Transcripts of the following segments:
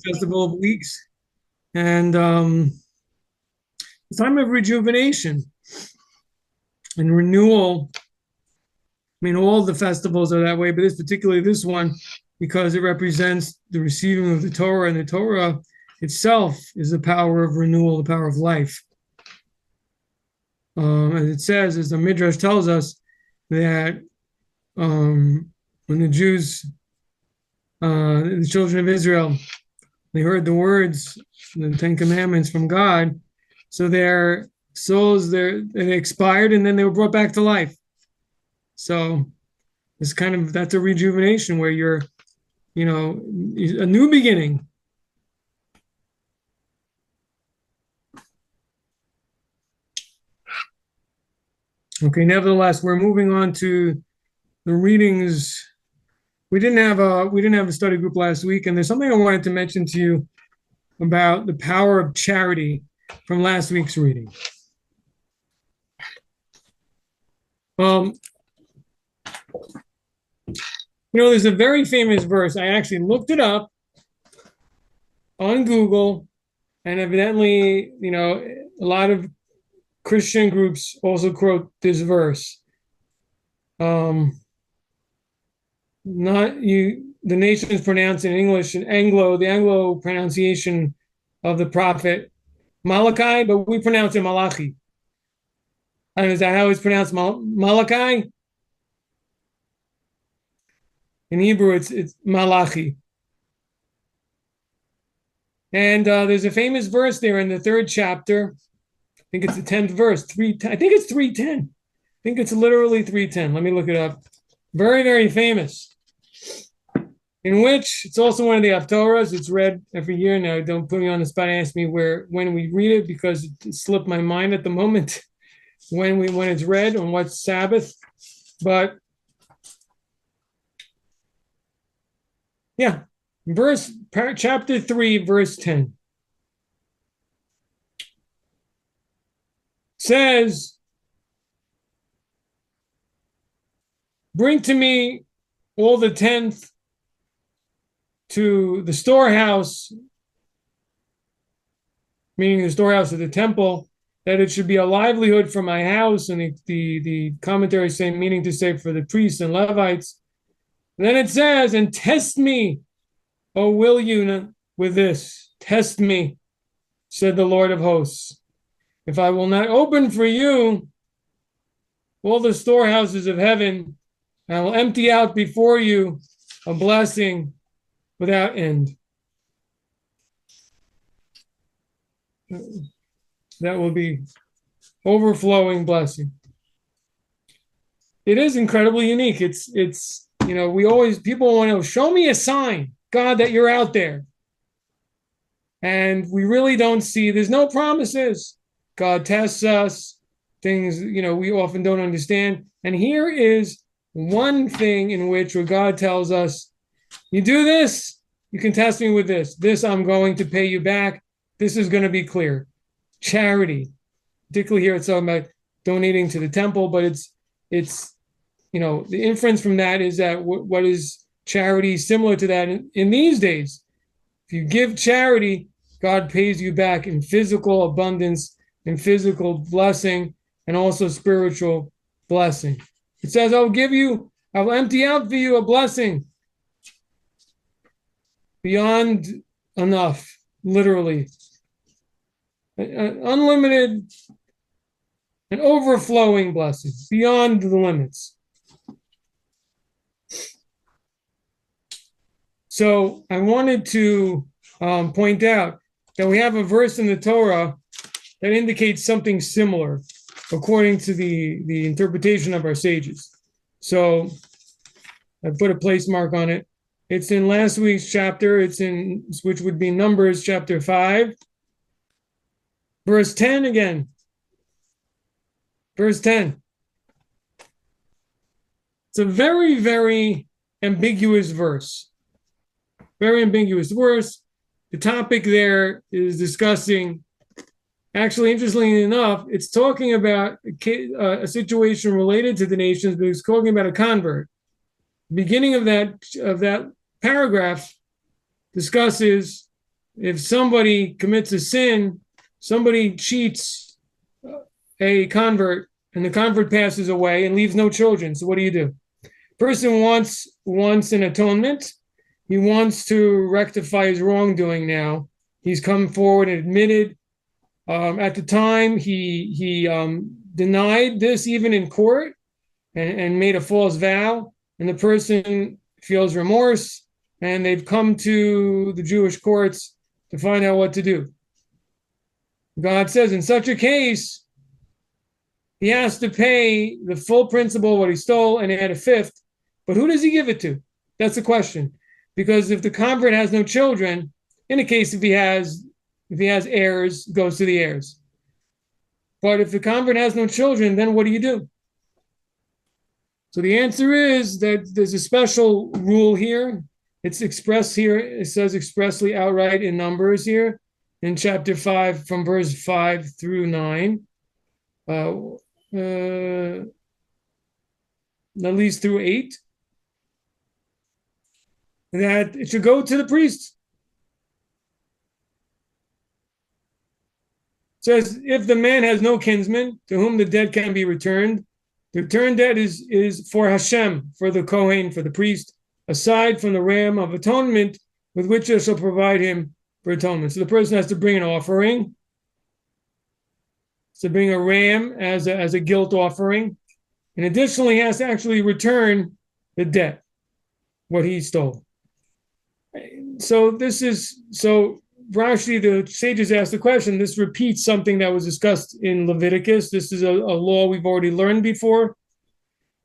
Festival of Weeks, and it's a time of rejuvenation and renewal. I mean, all the festivals are that way, but particularly this one, because it represents the receiving of the Torah, and the Torah itself is the power of renewal, the power of life. As it says, as the Midrash tells us, that when the Jews, the children of Israel, they heard the words, the Ten Commandments from God, so their souls, they expired, and then they were brought back to life. So it's that's a rejuvenation where you're, a new beginning. Okay, nevertheless, we're moving on to the readings. We didn't have a study group last week, and there's something I wanted to mention to you about the power of charity from last week's reading. There's a very famous verse. I actually looked it up on Google, and evidently, a lot of Christian groups also quote this verse. The nations pronounce in English the Anglo pronunciation of the prophet Malachi, but we pronounce it Malachi. Is that how it's pronounced, Malachi? In Hebrew, it's Malachi. And there's a famous verse there in the 3rd chapter. I think it's the 10th verse. I think it's 3:10. I think it's literally 3:10. Let me look it up. Very, very famous. In which it's also one of the Haftorahs. It's read every year. Now, don't put me on the spot and ask me when we read it, because it slipped my mind at the moment when it's read on what Sabbath. But yeah, chapter 3, verse 10 says, "Bring to me all the tenth to the storehouse," meaning the storehouse of the temple, "that it should be a livelihood for my house." And the commentary saying, meaning to say for the priests and Levites. And then it says, "And test me, O will you, with this. Test me, said the Lord of hosts, if I will not open for you all the storehouses of heaven, I will empty out before you a blessing without end." That will be overflowing blessing. It is incredibly unique. It's people want to show me a sign, God, that you're out there. And we really don't see, there's no promises. God tests us, things, we often don't understand. And here is one thing in which where God tells us, you do this, you can test me with this. This I'm going to pay you back. This is going to be clear. Charity. Particularly here it's talking about donating to the temple, but it's the inference from that is that what is charity similar to that in these days? If you give charity, God pays you back in physical abundance, in physical blessing, and also spiritual blessing. It says, I will empty out for you a blessing beyond enough, literally. Unlimited and overflowing blessing beyond the limits. So I wanted to point out that we have a verse in the Torah that indicates something similar according to the interpretation of our sages. So I put a place mark on it. It's in last week's chapter. Which would be Numbers chapter 5, verse 10 again. Verse 10. It's a very, very ambiguous verse. Very ambiguous verse. The topic there is discussing, actually, interestingly enough, it's talking about a situation related to the nations, but it's talking about a convert. The beginning of that paragraph discusses if somebody commits a sin, somebody cheats a convert, and the convert passes away and leaves no children. So what do? Person wants an atonement. He wants to rectify his wrongdoing now. He's come forward and admitted. At the time, he denied this even in court and made a false vow. And the person feels remorse, and they've come to the Jewish courts to find out what to do. God says in such a case, he has to pay the full principal, what he stole, and add a fifth. But who does he give it to? That's the question. Because if the convert has no children, in a case if he has heirs, goes to the heirs. But if the convert has no children, then what do? So the answer is that there's a special rule here. It's expressed here. It says expressly outright in Numbers here in chapter 5 from verse 5 through 9. At least through 8. That it should go to the priest. It says, if the man has no kinsman to whom the debt can be returned, the returned debt is for Hashem, for the Kohen, for the priest, aside from the ram of atonement with which I shall provide him for atonement. So the person has to bring an offering. To bring a ram as a guilt offering. And additionally, he has to actually return the debt, what he stole. So Rashi, the sages asked the question, this repeats something that was discussed in Leviticus. This is a law we've already learned before.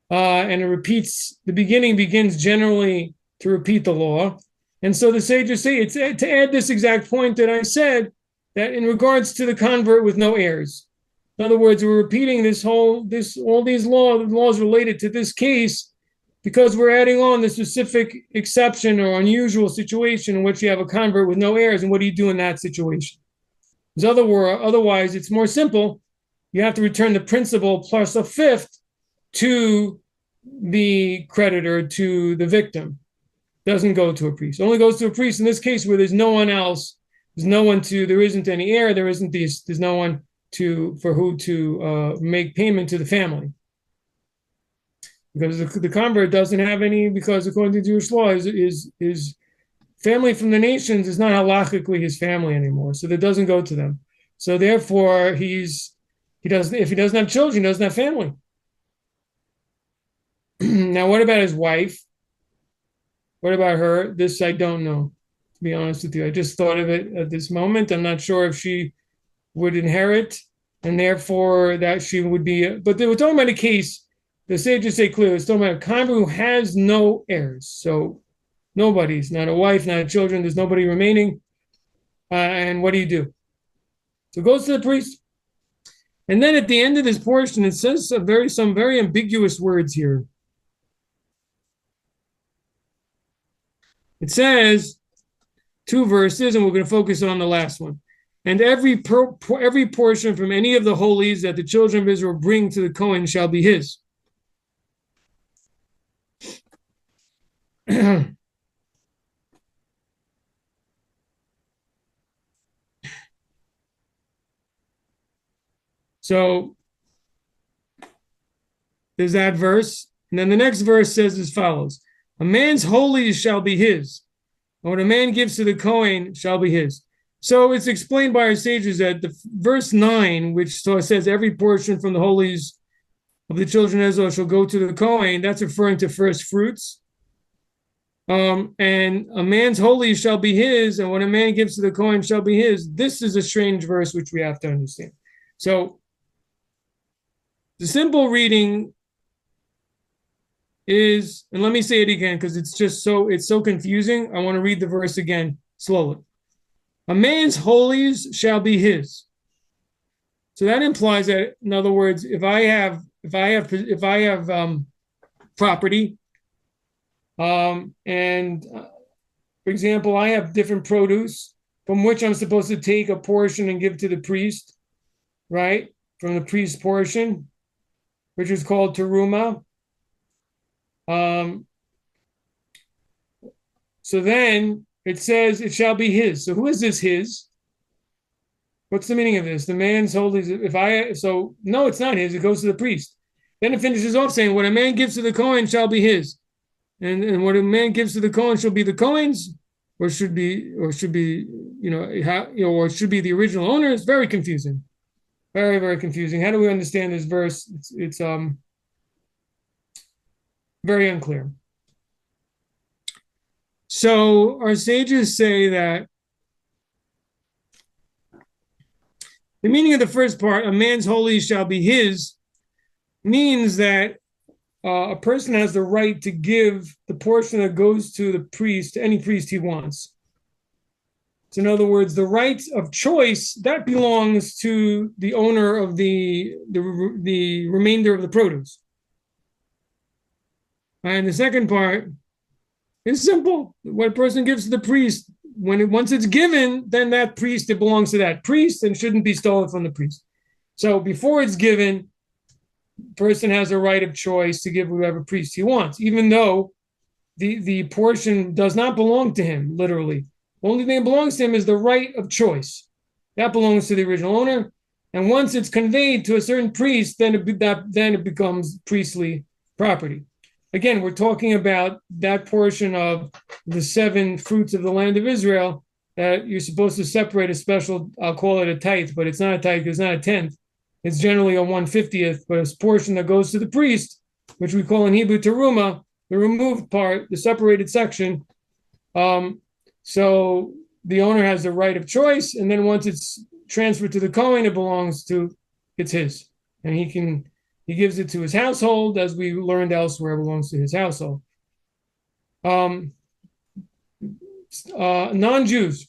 And it repeats, the beginning begins generally to repeat the law. And so the sages say, it's to add this exact point that I said, that in regards to the convert with no heirs. In other words, we're repeating all these laws related to this case because we're adding on the specific exception or unusual situation in which you have a convert with no heirs, and what do you do in that situation? Because otherwise, it's more simple. You have to return the principal plus a fifth to the creditor, to the victim. Doesn't go to a priest. It only goes to a priest in this case where there's no one else. There isn't any heir. There's no one for who to make payment to the family. Because the convert doesn't have any, because according to Jewish law, his family from the nations is not halachically his family anymore. So that doesn't go to them. So therefore, if he doesn't have children, he doesn't have family. Now, what about his wife? What about her? This I don't know, to be honest with you. I just thought of it at this moment. I'm not sure if she would inherit, and therefore that she would be. But they were talking about a case, the sages say clearly, it's talking about a convert who has no heirs. So nobody's, not a wife, not a children, there's nobody remaining. And what do? So it goes to the priest. And then at the end of this portion, it says some very ambiguous words here. It says 2 verses, and we're going to focus on the last one. And every portion from any of the holies that the children of Israel bring to the Kohen shall be his. So there's that verse. And then the next verse says as follows. A man's holies shall be his. And what a man gives to the Kohen shall be his. So it's explained by our sages that the verse 9, which says every portion from the holies of the children of Israel shall go to the Kohen, that's referring to first fruits. And a man's holies shall be his, and what a man gives to the Kohen shall be his. This is a strange verse which we have to understand. So the simple reading is, and let me say it again because it's so confusing. I want to read the verse again slowly. A man's holies shall be his. So that implies that, in other words, if I have property, and for example, I have different produce from which I'm supposed to take a portion and give to the priest, right? From the priest's portion, which is called teruma. So then it says it shall be his. So who is this his? What's the meaning of this? The man's holy. No, it's not his. It goes to the priest. Then it finishes off saying, what a man gives to the Kohen shall be his. And what a man gives to the Kohen shall be the Kohen's, or should be, or should be the original owner. It's very confusing. Very, very confusing. How do we understand this verse? It's very unclear. So our sages say that the meaning of the first part, a man's holy shall be his, means that a person has the right to give the portion that goes to the priest, to any priest he wants. So in other words, the right of choice, that belongs to the owner of the remainder of the produce. And the second part is simple. What a person gives to the priest, once it's given, then that priest, it belongs to that priest and shouldn't be stolen from the priest. So before it's given, person has a right of choice to give whatever priest he wants, even though the portion does not belong to him, literally. The only thing that belongs to him is the right of choice. That belongs to the original owner. And once it's conveyed to a certain priest, then it becomes priestly property. Again, we're talking about that portion of the 7 fruits of the land of Israel that you're supposed to separate a special, I'll call it a tithe, but it's not a tithe, it's not a tenth. It's generally a 1/50th, but a portion that goes to the priest, which we call in Hebrew teruma, the removed part, the separated section. So the owner has the right of choice, and then once it's transferred to the Kohen, it's his, and he gives it to his household, as we learned elsewhere, it belongs to his household. Non-Jews.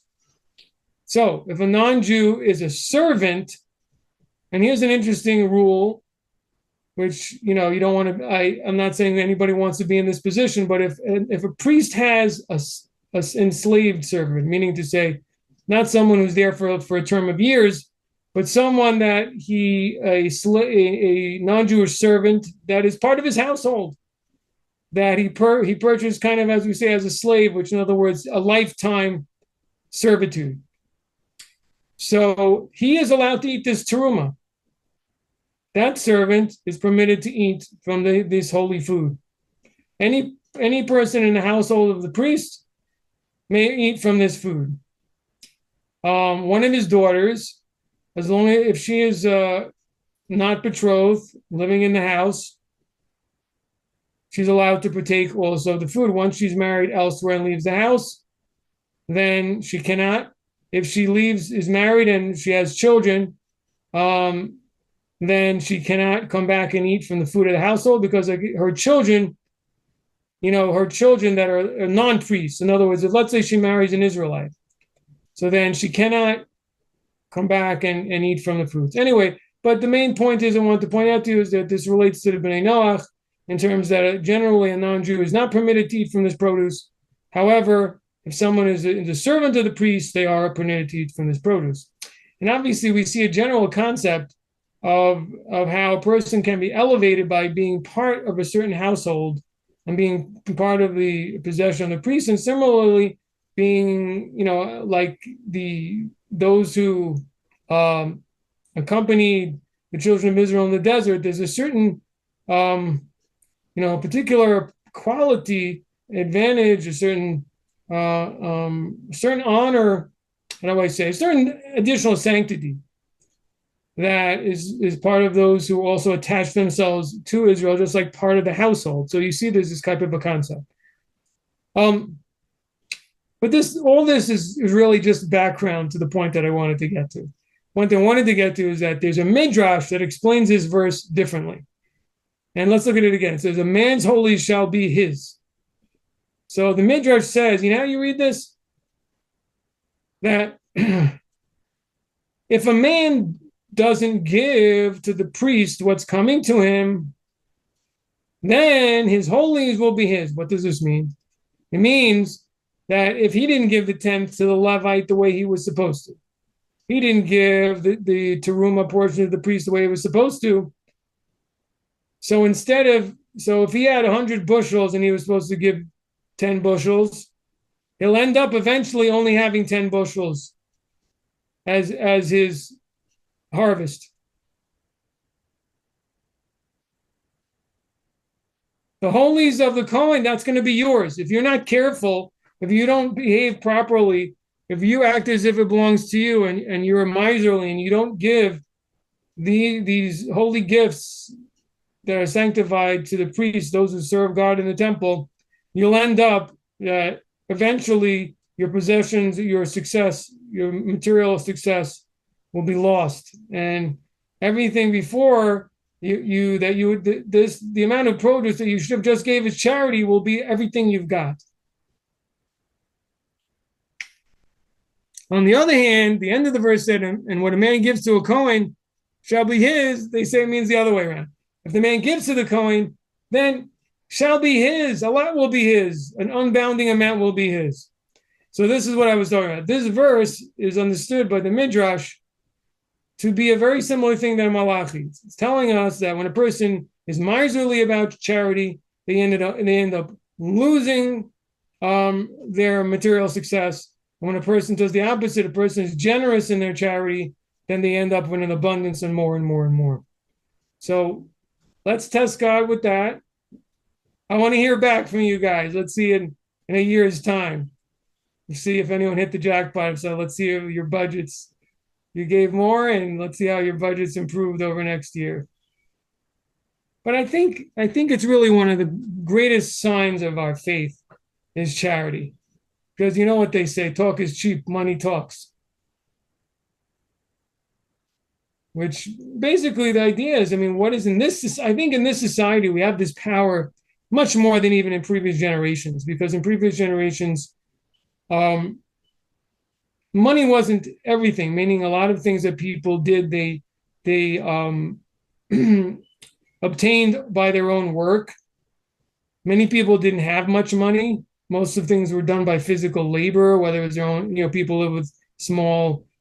So if a non-Jew is a servant, and here's an interesting rule, which, you don't want to, I'm not saying that anybody wants to be in this position, but if a priest has a enslaved servant, meaning to say, not someone who's there for a term of years, but someone that a non-Jewish servant that is part of his household, that he purchased kind of, as we say, as a slave, which in other words, a lifetime servitude. So he is allowed to eat this teruma. That servant is permitted to eat from this holy food. Any person in the household of the priest may eat from this food. One of his daughters, as long as if she is not betrothed, living in the house, she's allowed to partake also of the food. Once she's married elsewhere and leaves the house, then she cannot. If she is married and she has children, then she cannot come back and eat from the food of the household, because her children that are non-priests. In other words, if let's say she marries an Israelite, so then she cannot come back and eat from the fruits. Anyway, but the main point I want to point out to you is that this relates to the Bnei Noach in terms that generally a non-Jew is not permitted to eat from this produce. However, if someone is a servant of the priest, they are permitted to eat from this produce. And obviously, we see a general concept of how a person can be elevated by being part of a certain household and being part of the possession of the priest, and similarly being, like those who accompanied the children of Israel in the desert. There's a certain, particular quality, advantage, a certain honor. How do I say? A certain additional sanctity that is part of those who also attach themselves to Israel, just like part of the household. So you see there's this type of a concept. But all this is really just background to the point that I wanted to get to. One thing I wanted to get to is that there's a midrash that explains this verse differently. And let's look at it again. It says, a man's holy shall be his. So the midrash says, how you read this? That if a man doesn't give to the priest what's coming to him, then his holies will be his. What does this mean? It means that if he didn't give the tenth to the Levite the way he was supposed to, he didn't give the teruma portion of the priest the way he was supposed to. So if he had 100 bushels and he was supposed to give 10 bushels, he'll end up eventually only having 10 bushels as his harvest. The holies of the Kohen, that's going to be yours. If you're not careful, if you don't behave properly, if you act as if it belongs to you and you're a miserly and you don't give these holy gifts that are sanctified to the priests, those who serve God in the temple, you'll end up eventually your possessions, your success, your material success will be lost. And everything before the amount of produce that you should have just gave as charity will be everything you've got. On the other hand, the end of the verse said, and what a man gives to a Kohen shall be his. They say it means the other way around. If the man gives to the Kohen, then shall be his. A lot will be his. An unbounding amount will be his. So this is what I was talking about. This verse is understood by the Midrash to be a very similar thing than Malachi. It's telling us that when a person is miserly about charity, they end up losing their material success. And when a person does the opposite, a person is generous in their charity, then they end up with an abundance and more and more and more. So let's test God with that. I want to hear back from you guys. Let's see in a year's time. Let's see if anyone hit the jackpot. So let's see if your budgets, you gave more, and let's see how your budget's improved over next year. But I think it's really one of the greatest signs of our faith is charity. Because you know what they say, talk is cheap, money talks. Which basically the idea is, I mean, what is in this, I think in this society, we have this power much more than even in previous generations, because in previous generations, money wasn't everything, meaning a lot of things that people did, they obtained by their own work. Many people didn't have much money. Most of things were done by physical labor, whether it was their own, people live with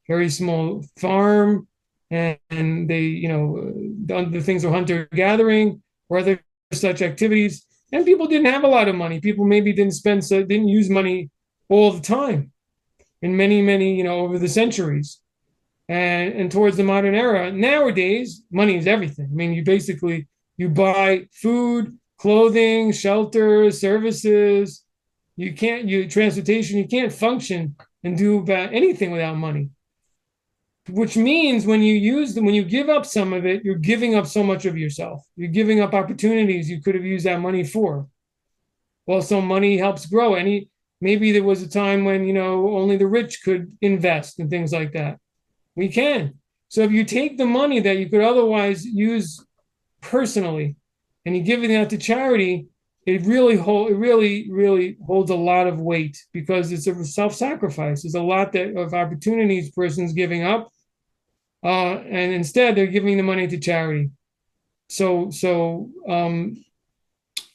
very small farm, and they, the things were hunter-gathering or other such activities. And people didn't have a lot of money. People maybe didn't use money all the time in many, over the centuries. And towards the modern era, nowadays, money is everything. I mean, you buy food, clothing, shelter, services. Transportation, you can't function and do about anything without money. Which means when you give up some of it, you're giving up so much of yourself. You're giving up opportunities you could have used that money for. Also, money helps grow. Maybe there was a time when, only the rich could invest and things like that. We can. So if you take the money that you could otherwise use personally and you give it out to charity, it really holds a lot of weight, because it's a self-sacrifice. There's a lot of opportunities person's giving up, and instead they're giving the money to charity. So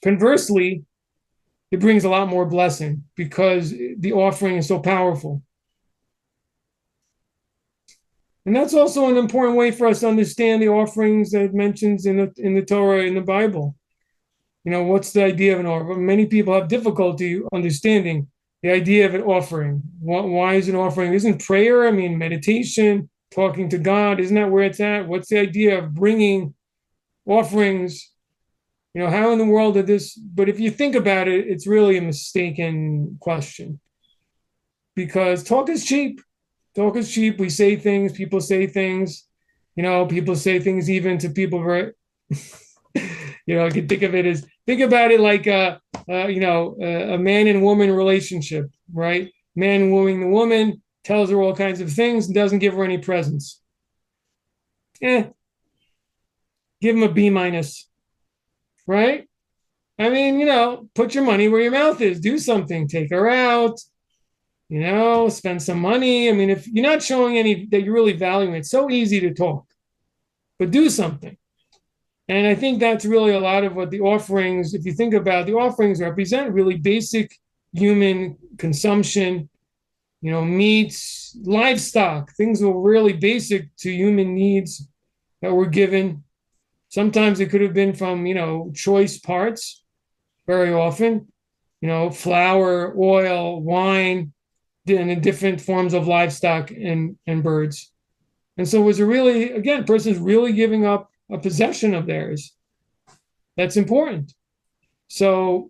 conversely, it brings a lot more blessing because the offering is so powerful. And that's also an important way for us to understand the offerings that it mentions in the Torah, in the Bible. What's the idea of an offering? Many people have difficulty understanding the idea of an offering. Why is an offering? Isn't prayer, meditation, talking to God, isn't that where it's at? What's the idea of bringing offerings? How in the world did this? But if you think about it, it's really a mistaken question. Because talk is cheap. Talk is cheap. We say things, people say things. People say things even to people very... I can think about it like a man and woman relationship, right? Man wooing the woman, tells her all kinds of things and doesn't give her any presents. Give him a B-, right? Put your money where your mouth is. Do something. Take her out. Spend some money. If you're not showing that you're really valuing it, it's so easy to talk, but do something. And I think that's really a lot of what the offerings, if you think about the offerings, represent really basic human consumption, meats, livestock, things that were really basic to human needs that were given. Sometimes it could have been from, choice parts, very often. flour, oil, wine, and in different forms of livestock and birds. And so it was a person's really giving up a possession of theirs. That's important. So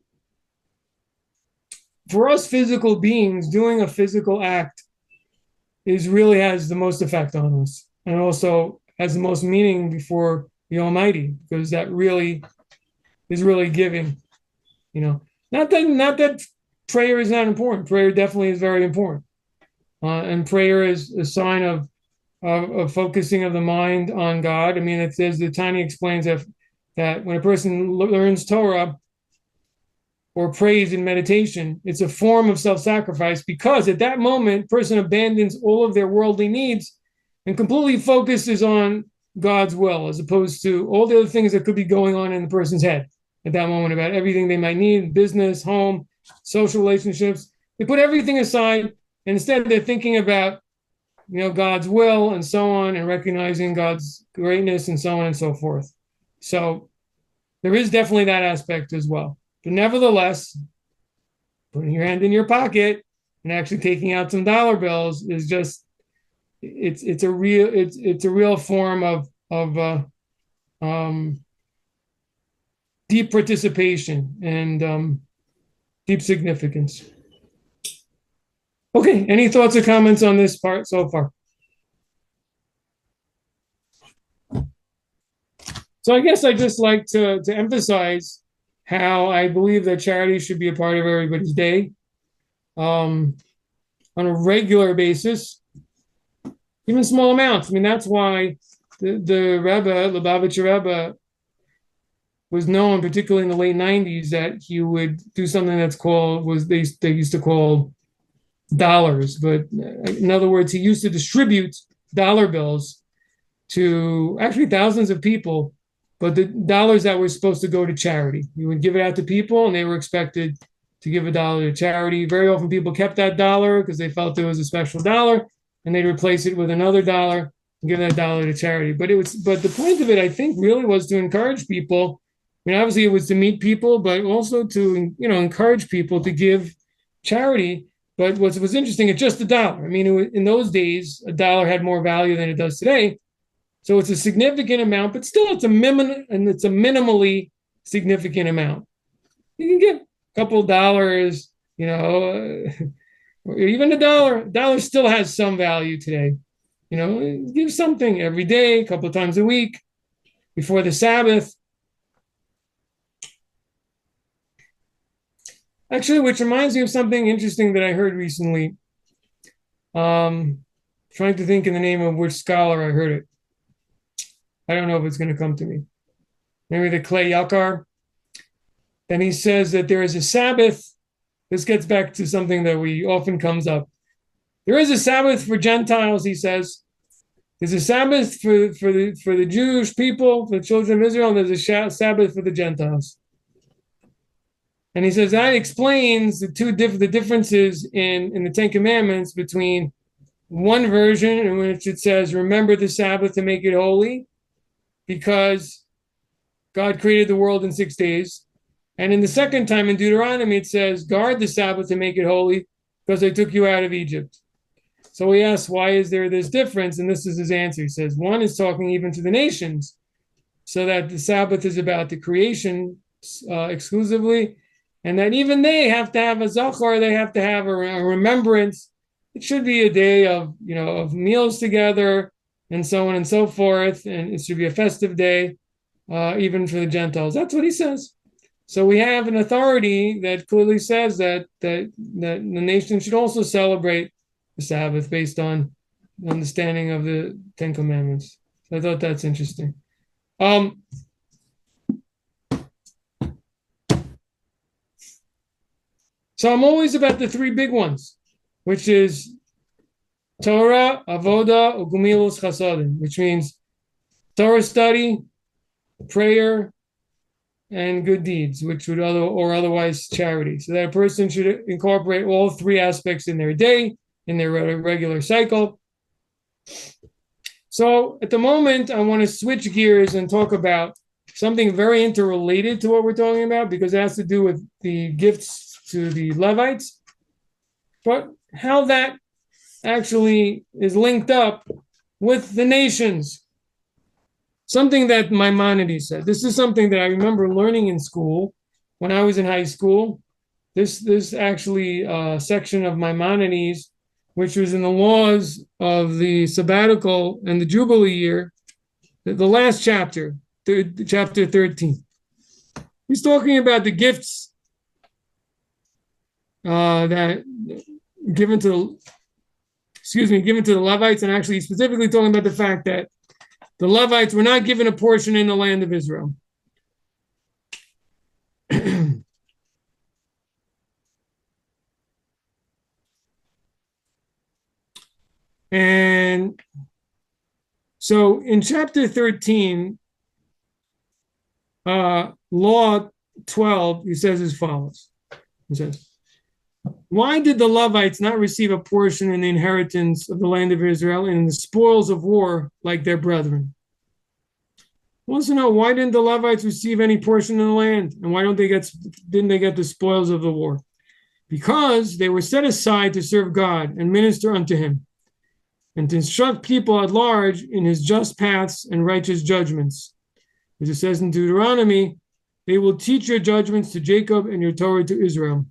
for us physical beings, doing a physical act really has the most effect on us, and also has the most meaning before the Almighty, because that really is really giving. Not that prayer is not important. Prayer definitely is very important, and prayer is a sign of focusing of the mind on God. I mean, it says, the Tanya explains that when a person learns Torah or prays in meditation, it's a form of self-sacrifice, because at that moment, a person abandons all of their worldly needs and completely focuses on God's will, as opposed to all the other things that could be going on in the person's head at that moment about everything they might need, business, home, social relationships. They put everything aside, and instead they're thinking about God's will and so on, and recognizing God's greatness and so on and so forth. So there is definitely that aspect as well. But nevertheless, putting your hand in your pocket and actually taking out some dollar bills is just it's a real form of deep participation and deep significance. Okay, any thoughts or comments on this part so far? So I guess I just like to emphasize how I believe that charity should be a part of everybody's day, on a regular basis, even small amounts. I mean, that's why the Rebbe, Lubavitcher Rebbe, was known, particularly in the late 90s, that he would do something that's they used to call dollars. But in other words, he used to distribute dollar bills to actually thousands of people, but the dollars that were supposed to go to charity. He would give it out to people, and they were expected to give $1 to charity. Very often people kept that dollar because they felt it was a special dollar, and they'd replace it with another dollar and give that dollar to charity. But the point of it, I think, really was to encourage people. I mean, obviously it was to meet people, but also to, encourage people to give charity. But what was interesting, it's just $1. I mean, in those days, $1 had more value than it does today. So it's a significant amount, but still it's a minimally significant amount. You can give a couple dollars, or even $1. $1 still has some value today. Give something every day, a couple of times a week, before the Sabbath. Actually, which reminds me of something interesting that I heard recently. Trying to think in the name of which scholar I heard it. I don't know if it's going to come to me. Maybe the Clay Yakar. And he says that there is a Sabbath. This gets back to something that often comes up. There is a Sabbath for Gentiles, he says. There's a Sabbath for the Jewish people, for the children of Israel, and there's a Sabbath for the Gentiles. And he says that explains the differences in the Ten Commandments between one version in which it says, remember the Sabbath to make it holy, because God created the world in 6 days. And in the second time in Deuteronomy, it says, guard the Sabbath to make it holy, because I took you out of Egypt. So he asks, why is there this difference? And this is his answer. He says, one is talking even to the nations, so that the Sabbath is about the creation exclusively, and that even they have to have a zachar, they have to have a remembrance. It should be a day of meals together and so on and so forth, and it should be a festive day, even for the Gentiles. That's what he says. So we have an authority that clearly says that the nation should also celebrate the Sabbath based on understanding of the Ten Commandments. So I thought that's interesting. So I'm always about the three big ones, which is Torah, Avoda, or Gumilos Chasadim, which means Torah study, prayer, and good deeds, which would otherwise charity. So that a person should incorporate all three aspects in their day, in their regular cycle. So at the moment, I want to switch gears and talk about something very interrelated to what we're talking about, because it has to do with the gifts to the Levites, but how that actually is linked up with the nations. Something that Maimonides said. This is something that I remember learning in school when I was in high school. This actually section of Maimonides, which was in the laws of the sabbatical and the Jubilee year, the last chapter, chapter 13. He's talking about the gifts that given to the Levites, and actually specifically talking about the fact that the Levites were not given a portion in the land of Israel. And so in chapter 13, law 12, he says as follows. He says, why did the Levites not receive a portion in the inheritance of the land of Israel and in the spoils of war like their brethren? He wants to know, why didn't the Levites receive any portion in the land? And why didn't they get the spoils of the war? Because they were set aside to serve God and minister unto him, and to instruct people at large in his just paths and righteous judgments. As it says in Deuteronomy, they will teach your judgments to Jacob and your Torah to Israel.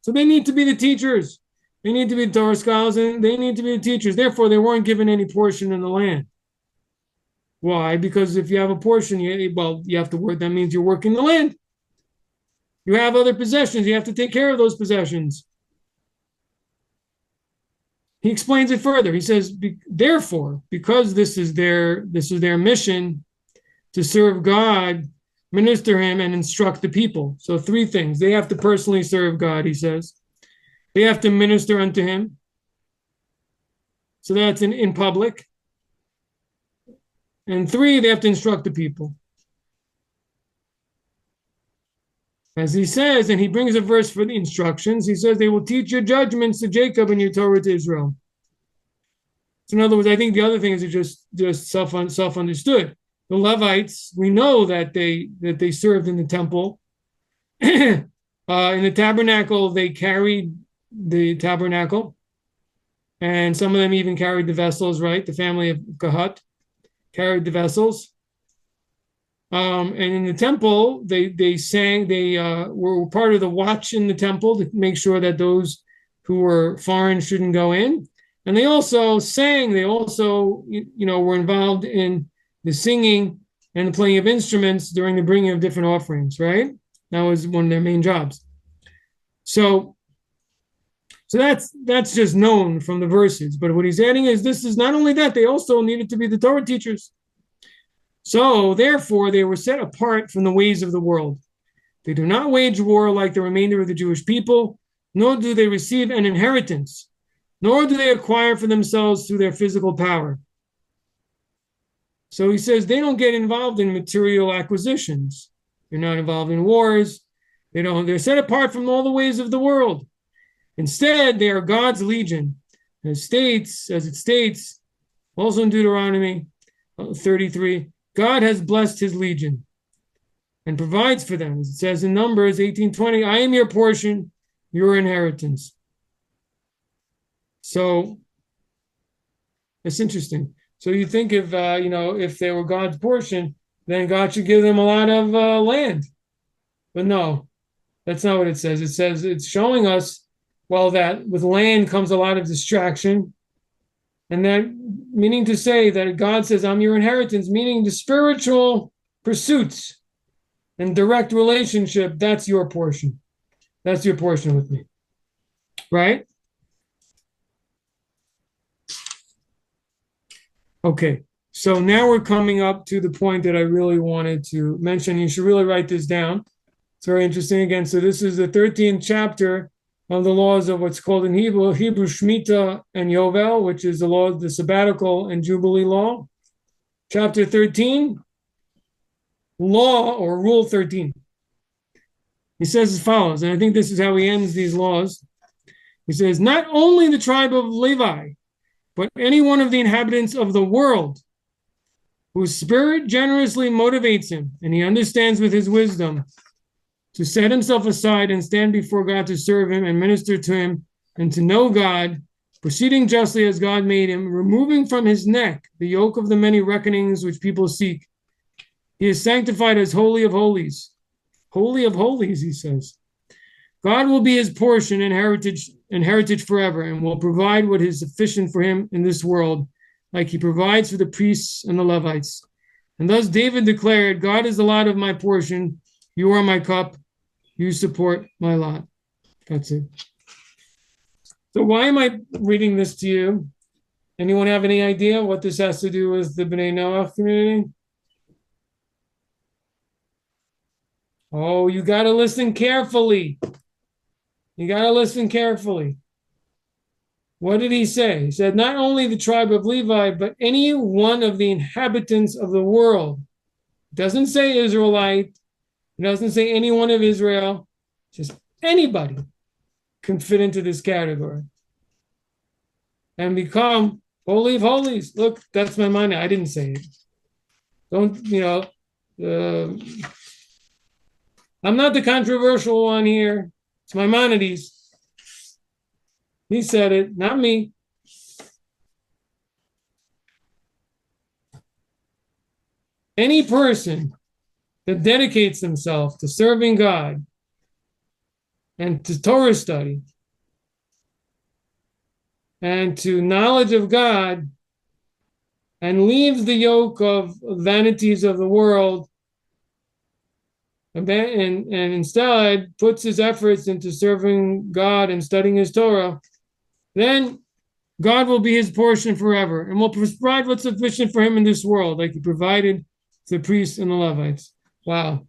So they need to be the teachers. They need to be the Torah scholars, and they need to be the teachers. Therefore, they weren't given any portion in the land. Why? Because if you have a portion, you have to work. That means you're working the land. You have other possessions. You have to take care of those possessions. He explains it further. He says, therefore, because this is their mission to serve God, minister him, and instruct the people. So 3 things. They have to personally serve God, he says. They have to minister unto him. So that's in public. And 3, they have to instruct the people. As he says, and he brings a verse for the instructions, he says, they will teach your judgments to Jacob and your Torah to Israel. So in other words, I think the other thing is just self-understood. The Levites, we know that they served in the temple. In the tabernacle, they carried the tabernacle. And some of them even carried the vessels, right? The family of Kahat carried the vessels. And in the temple, they sang, they were part of the watch in the temple to make sure that those who were foreign shouldn't go in. And they also sang, they also, were involved in the singing and the playing of instruments during the bringing of different offerings, right? That was one of their main jobs. So that's just known from the verses. But what he's adding is this is not only that, they also needed to be the Torah teachers. So, therefore, they were set apart from the ways of the world. They do not wage war like the remainder of the Jewish people, nor do they receive an inheritance, nor do they acquire for themselves through their physical power. So he says they don't get involved in material acquisitions. They're not involved in wars. They're set apart from all the ways of the world. Instead, they are God's legion. As it states, also in Deuteronomy 33, God has blessed his legion and provides for them. As it says in Numbers 18:20, I am your portion, your inheritance. So it's interesting. So you think if they were God's portion, then God should give them a lot of land. But no, that's not what it says. It says it's showing us, that with land comes a lot of distraction. And that meaning to say that God says, I'm your inheritance, meaning the spiritual pursuits and direct relationship, that's your portion. That's your portion with me. Right? Okay. So now we're coming up to the point that I really wanted to mention. You should really write this down. It's very interesting again. So this is the 13th chapter of the laws of what's called in Hebrew Shemitah and Yovel, which is the law of the sabbatical and Jubilee law. Chapter 13, law or rule 13. He says as follows, and I think this is how he ends these laws. He says, not only the tribe of Levi, but any one of the inhabitants of the world whose spirit generously motivates him, and he understands with his wisdom to set himself aside and stand before God to serve him and minister to him and to know God, proceeding justly as God made him, removing from his neck the yoke of the many reckonings which people seek. He is sanctified as holy of holies. Holy of holies, he says. God will be his portion and heritage forever, and will provide what is sufficient for him in this world, like he provides for the priests and the Levites. And thus David declared, God is the lot of my portion. You are my cup. You support my lot. That's it. So why am I reading this to you? Anyone have any idea what this has to do with the B'nai Noach community? Oh, you got to listen carefully. You got to listen carefully. What did he say? He said, not only the tribe of Levi, but any one of the inhabitants of the world. It doesn't say Israelite. It doesn't say anyone of Israel. Just anybody can fit into this category and become holy of holies. Look, that's my mind. I didn't say it. Don't, I'm not the controversial one here. It's Maimonides. He said it, not me. Any person that dedicates himself to serving God and to Torah study and to knowledge of God and leaves the yoke of vanities of the world and instead puts his efforts into serving God and studying his Torah, then God will be his portion forever and will provide what's sufficient for him in this world, like he provided to the priests and the Levites. Wow.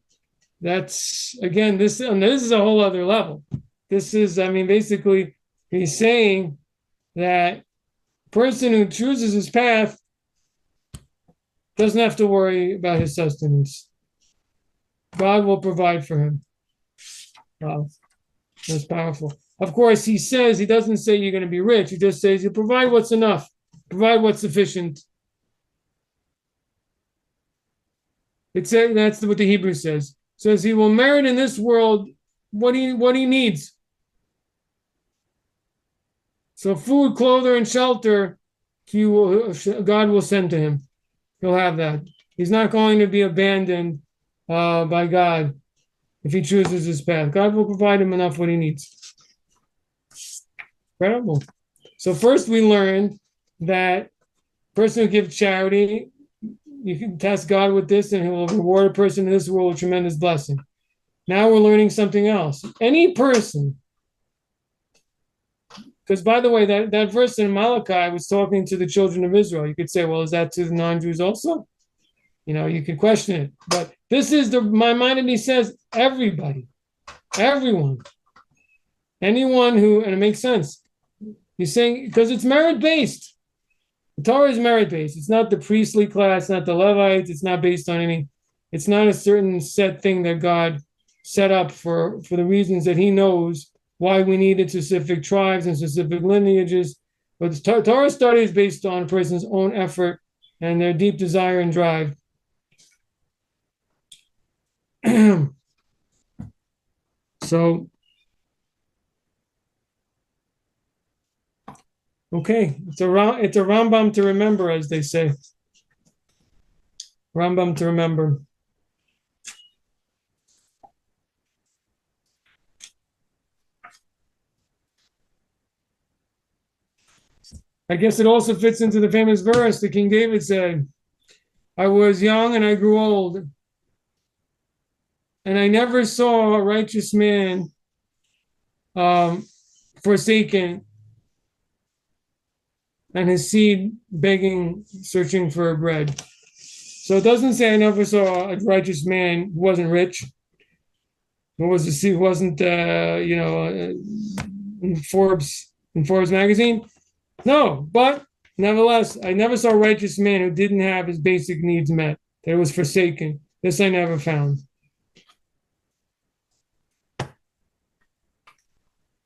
That's, again, this is a whole other level. This is, basically, he's saying that person who chooses his path doesn't have to worry about his sustenance. God will provide for him. Wow. That's powerful. Of course, he doesn't say you're going to be rich. He just says you provide what's enough, provide what's sufficient. That's what the Hebrew says. It says he will merit in this world what he needs. So food, clother, and shelter, God will send to him. He'll have that. He's not going to be abandoned by God if he chooses his path. God will provide him enough what he needs. Incredible. So first we learned that person who gives charity, you can test God with this and he will reward a person in this world with tremendous blessing. Now we're learning something else. Any person, because by the way, that verse in Malachi was talking to the children of Israel. You could say, well, is that to the non-Jews also? You could question it. But this is Maimonides says everybody, everyone, anyone who, and it makes sense. He's saying, because it's merit-based. The Torah is merit-based. It's not the priestly class, not the Levites. It's not based on it's not a certain set thing that God set up for the reasons that he knows why we needed specific tribes and specific lineages. But the Torah study is based on a person's own effort and their deep desire and drive. So, okay, it's a Rambam to remember, as they say. Rambam to remember. I guess it also fits into the famous verse that King David said, I was young and I grew old, and I never saw a righteous man forsaken and his seed begging, searching for bread. So it doesn't say I never saw a righteous man who wasn't rich, who wasn't in Forbes magazine. No, but nevertheless, I never saw a righteous man who didn't have his basic needs met, that was forsaken. This I never found.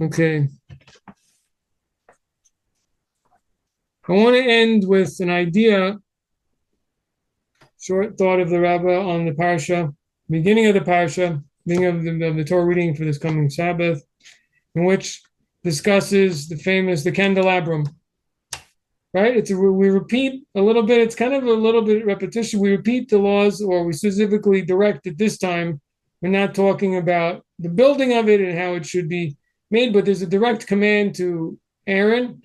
Okay. I want to end with an idea, short thought of the Rabbi on the parsha, beginning of the parsha. beginning of the Torah reading for this coming Sabbath, in which discusses the candelabrum. Right? We repeat a little bit. It's kind of a little bit repetition. We repeat the laws, or we specifically direct it this time. We're not talking about the building of it and how it should be made, but there's a direct command to Aaron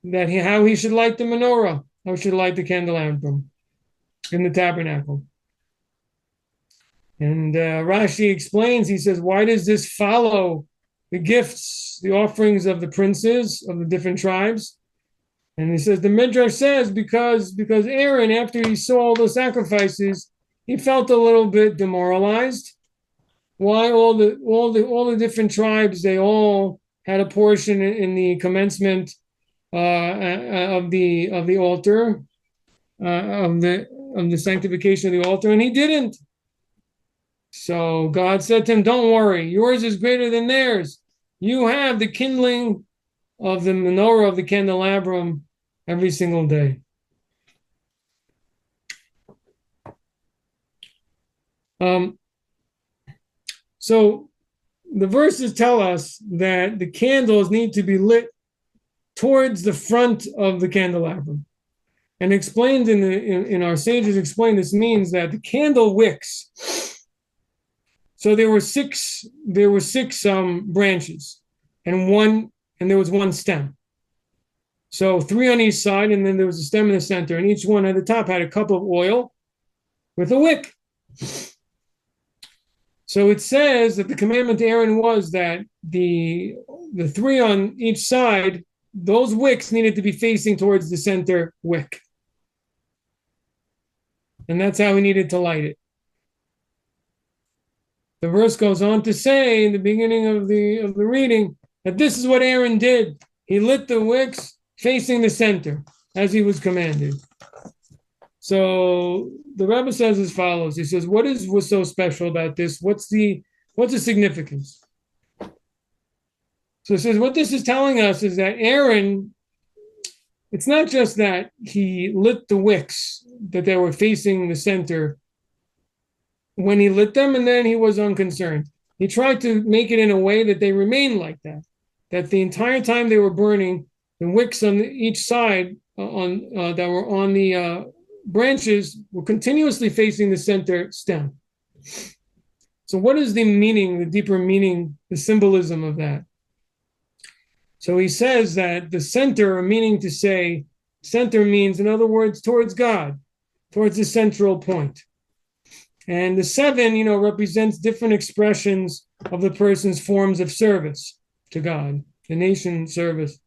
that how he should light the menorah, how he should light the candelabrum in the tabernacle. And Rashi explains, he says, why does this follow the gifts, the offerings of the princes of the different tribes? And he says, the Midrash says, because Aaron, after he saw all the sacrifices, he felt a little bit demoralized. Why all the different tribes, they all had a portion in the commencement of the altar, of the sanctification of the altar, and he didn't. So God said to him, don't worry, yours is greater than theirs. You have the kindling of the menorah of the candelabrum every single day. So the verses tell us that the candles need to be lit towards the front of the candelabrum. And explained in our sages explain, this means that the candle wicks. So there were six branches, and there was one stem. So 3 on each side, and then there was a stem in the center, and each one at the top had a cup of oil with a wick. So it says that the commandment to Aaron was that the 3 on each side, those wicks needed to be facing towards the center wick. And that's how he needed to light it. The verse goes on to say in the beginning of the reading that this is what Aaron did. He lit the wicks facing the center as he was commanded. So the Rabbi says as follows. He says, what was so special about this? What's the significance? So it says, what this is telling us is that Aaron, it's not just that he lit the wicks, that they were facing the center when he lit them, and then he was unconcerned. He tried to make it in a way that they remained like that the entire time they were burning, the wicks on each side that were on the branches were continuously facing the center stem. So what is the meaning, the deeper meaning, the symbolism of that? So he says that the center, meaning to say, center means, in other words, towards God, towards the central point. And the 7, represents different expressions of the person's forms of service to God, the nation service.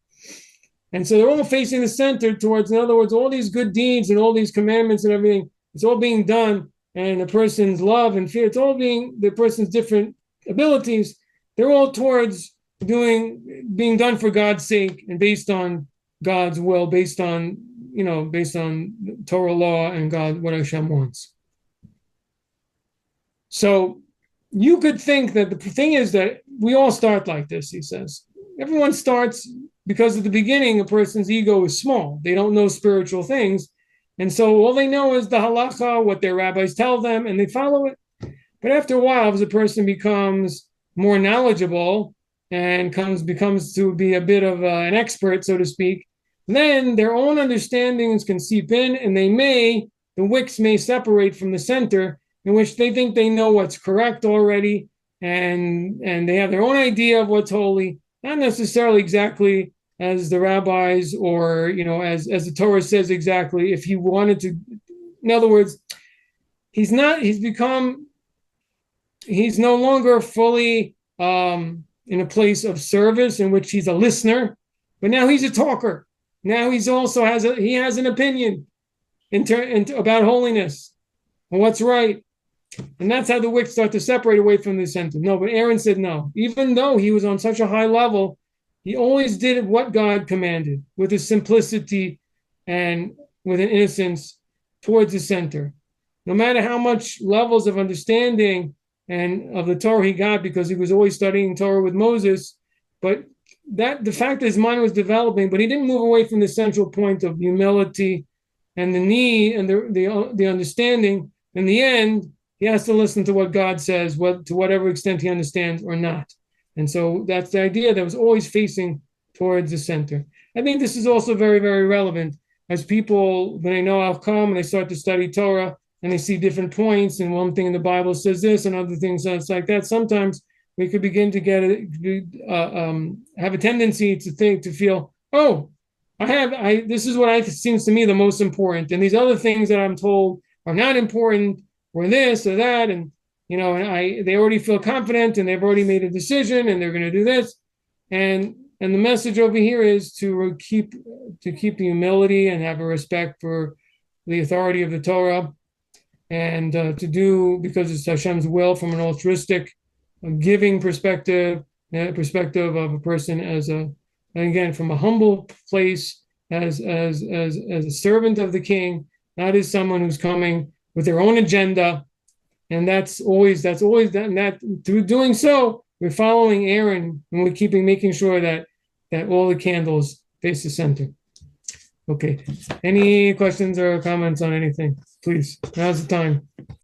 And so they're all facing the center towards, in other words, all these good deeds and all these commandments and everything, it's all being done, and a person's love and fear, it's all being the person's different abilities, they're all towards being done for God's sake and based on God's will, based on Torah law and God, what Hashem wants. So you could think that the thing is that we all start like this, he says. Everyone starts because at the beginning, a person's ego is small. They don't know spiritual things. And so all they know is the halacha, what their rabbis tell them, and they follow it. But after a while, as a person becomes more knowledgeable and becomes to be a bit of an expert, so to speak, then their own understandings can seep in, and the wicks may separate from the center, in which they think they know what's correct already, and they have their own idea of what's holy, not necessarily exactly as the rabbis or, as the Torah says exactly. If he wanted to, in other words, he's no longer fully in a place of service in which he's a listener, but now he's a talker. Now he has an opinion about holiness and what's right. And that's how the wicks start to separate away from the center. No, but Aaron said no. Even though he was on such a high level, he always did what God commanded with a simplicity and with an innocence towards the center. No matter how much levels of understanding and of the Torah he got, because he was always studying Torah with Moses, but the fact that his mind was developing, but he didn't move away from the central point of humility and the need and the understanding. In the end, he has to listen to what God says, to whatever extent he understands or not. And so that's the idea that was always facing towards the center. I think this is also very, very relevant as people, when they know I'll come and they start to study Torah and they see different points, and one thing in the Bible says this and other things it's like that. Sometimes we could begin to have a tendency to feel, oh, this is what seems to me the most important, and these other things that I'm told are not important, or this or that, and they already feel confident and they've already made a decision and they're going to do this, and the message over here is to keep the humility and have a respect for the authority of the Torah, and to do because it's Hashem's will from an altruistic, giving perspective of a person and again from a humble place as a servant of the King, not as someone who's coming with their own agenda. And that's always that. And that through doing so, we're following Aaron, and we're making sure that all the candles face the center. Okay. Any questions or comments on anything? Please. Now's the time.